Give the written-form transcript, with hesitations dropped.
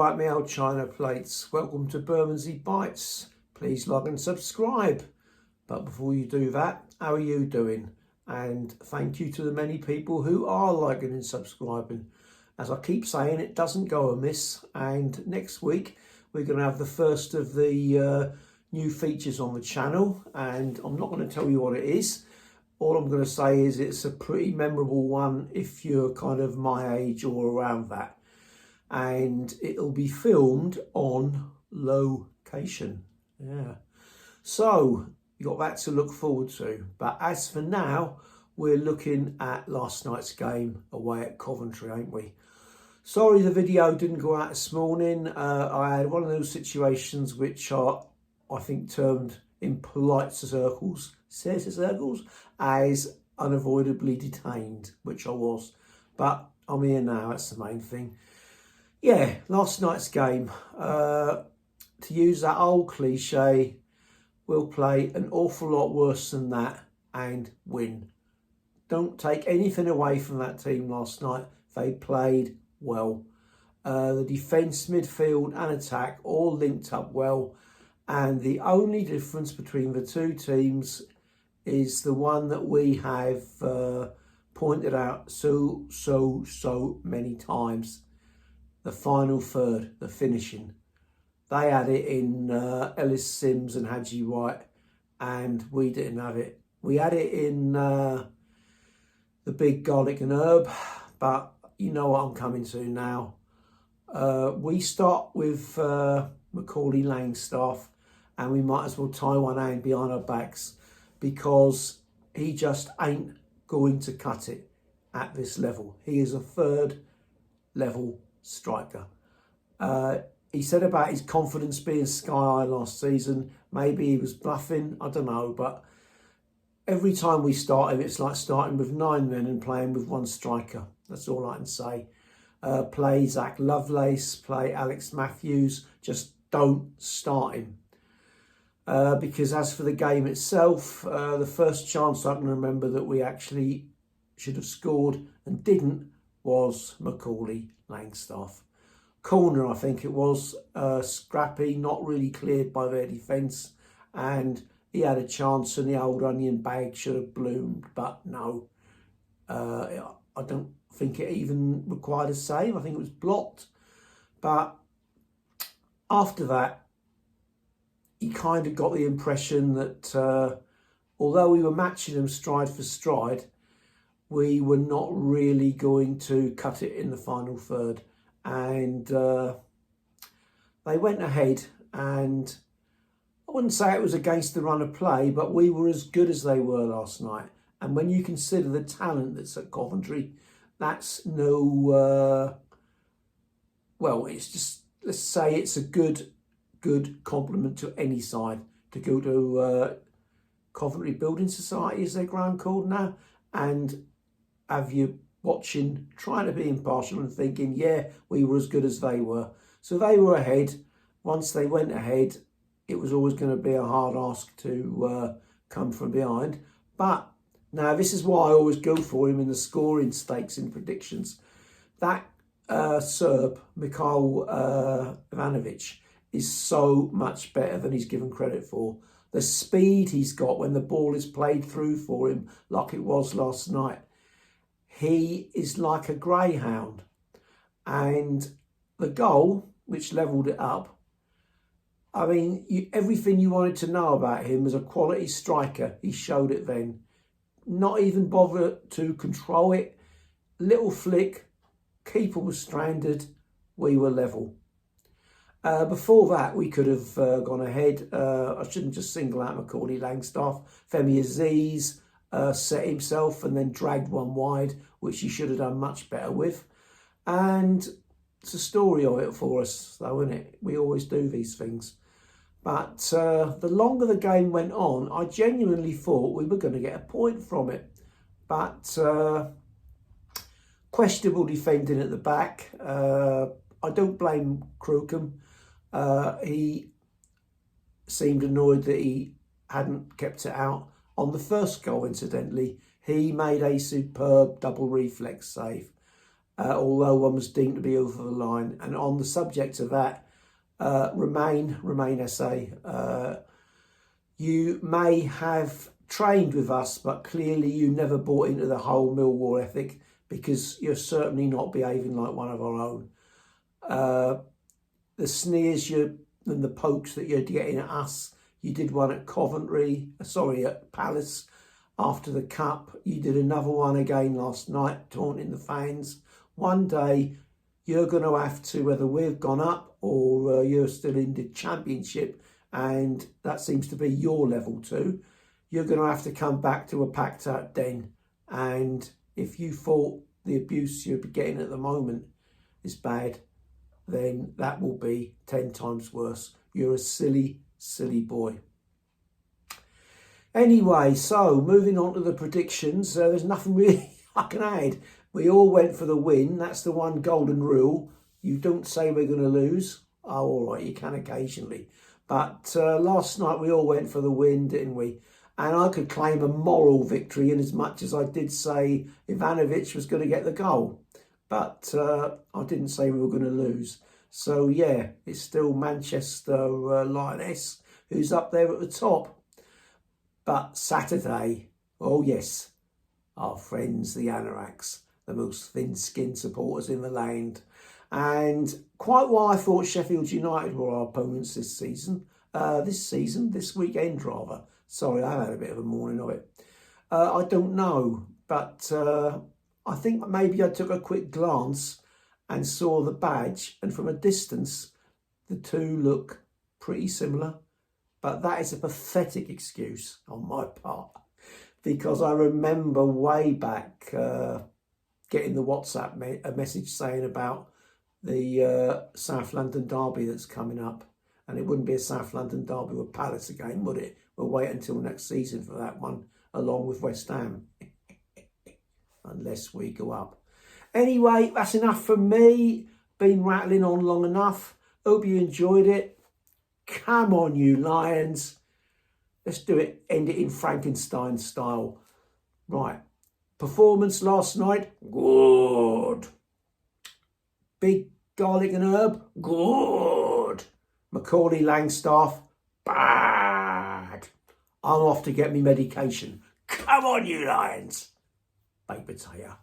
Alright, my old china plates, welcome to Bermondsey Bites. Please like and subscribe. But before you do that, how are you doing? And thank you to the many people who are liking and subscribing. As I keep saying, it doesn't go amiss. And next week, we're going to have the first of the new features on the channel. And I'm not going to tell you what it is. All I'm going to say is it's a pretty memorable one if you're kind of my age or around that. And it'll be filmed on location. Yeah. So you got that to look forward to. But as for now, we're looking at last night's game away at Coventry, ain't we? Sorry the video didn't go out this morning. I had one of those situations which are, I think, termed in polite circles, as unavoidably detained, which I was. But I'm here now, that's the main thing. Yeah, last night's game, to use that old cliche, we'll play an awful lot worse than that and win. Don't take anything away from that team last night. They played well. The defence, midfield and attack all linked up well. And the only difference between the two teams is the one that we have pointed out so many times. The final third, the finishing. They had it in Ellis Sims and Hadji Wright, and we didn't have it. We had it in the big garlic and herb, but you know what I'm coming to now. We start with Macaulay Langstaff, and we might as well tie one hand behind our backs because he just ain't going to cut it at this level. He is a third level striker. He said about his confidence being sky high last season. Maybe he was bluffing, I don't know, but every time we start him, it's like starting with 9 men and playing with one striker. That's all I can say. Play Zach Lovelace, play Alex Matthews, just don't start him. Because as for the game itself, the first chance I can remember that we actually should have scored and didn't was Macaulay Langstaff. Corner, I think it was, scrappy, not really cleared by their defence, and he had a chance and the old onion bag should have bloomed, but no. I don't think it even required a save. I think it was blocked. But after that, you kind of got the impression that although we were matching them stride for stride, we were not really going to cut it in the final third. And they went ahead, and I wouldn't say it was against the run of play, but we were as good as they were last night. And when you consider the talent that's at Coventry, that's no, well, it's just, let's say it's a good compliment to any side to go to Coventry Building Society, as their ground called now, and have you watching, trying to be impartial and thinking, yeah, we were as good as they were. So they were ahead. Once they went ahead, it was always going to be a hard ask to come from behind. But now this is why I always go for him in the scoring stakes in predictions. That Serb, Mikhail Ivanovic, is so much better than he's given credit for. The speed he's got when the ball is played through for him, like it was last night. He is like a greyhound. And the goal, which levelled it up, I mean, everything you wanted to know about him as a quality striker, he showed it then. Not even bother to control it. Little flick, keeper was stranded, we were level. Before that, we could have gone ahead. I shouldn't just single out Macaulay Langstaff. Femi Aziz set himself and then dragged one wide, which he should have done much better with. And it's a story of it for us, though, isn't it? We always do these things. But the longer the game went on, I genuinely thought we were going to get a point from it. But questionable defending at the back. I don't blame Crookham. He seemed annoyed that he hadn't kept it out. On the first goal, incidentally, he made a superb double reflex save. although one was deemed to be over the line. And on the subject of that, Remain SA, you may have trained with us, but clearly you never bought into the whole Millwall ethic, because you're certainly not behaving like one of our own. The sneers and the pokes that you're getting at us, you did one at at Palace after the Cup. You did another one again last night, taunting the fans. One day you're going to have to, whether we've gone up or you're still in the Championship, and that seems to be your level too, you're going to have to come back to a packed out den. And if you thought the abuse you're getting at the moment is bad, then that will be 10 times worse. You're a silly, silly boy. Anyway, so moving on to the predictions, there's nothing really I can add. We all went for the win. That's the one golden rule. You don't say we're going to lose. Oh, all right, you can occasionally. But last night we all went for the win, didn't we? And I could claim a moral victory in as much as I did say Ivanovic was going to get the goal. But I didn't say we were going to lose. So, yeah, it's still Manchester Lioness who's up there at the top. But Saturday, oh yes, our friends, the Anoraks, the most thin-skinned supporters in the land. And quite why I thought Sheffield United were our opponents this weekend rather. Sorry, I had a bit of a morning of it. I don't know, but I think maybe I took a quick glance and saw the badge, and from a distance, the two look pretty similar. But that is a pathetic excuse on my part, because I remember way back getting the WhatsApp a message saying about the South London derby that's coming up. And it wouldn't be a South London derby with Palace again, would it? We'll wait until next season for that one, along with West Ham. Unless we go up. Anyway, that's enough from me. Been rattling on long enough. Hope you enjoyed it. Come on, you Lions. Let's do it. End it in Frankenstein style. Right. Performance last night. Good. Big garlic and herb. Good. Macaulay Langstaff. Bad. I'm off to get me medication. Come on, you Lions. Baked potato.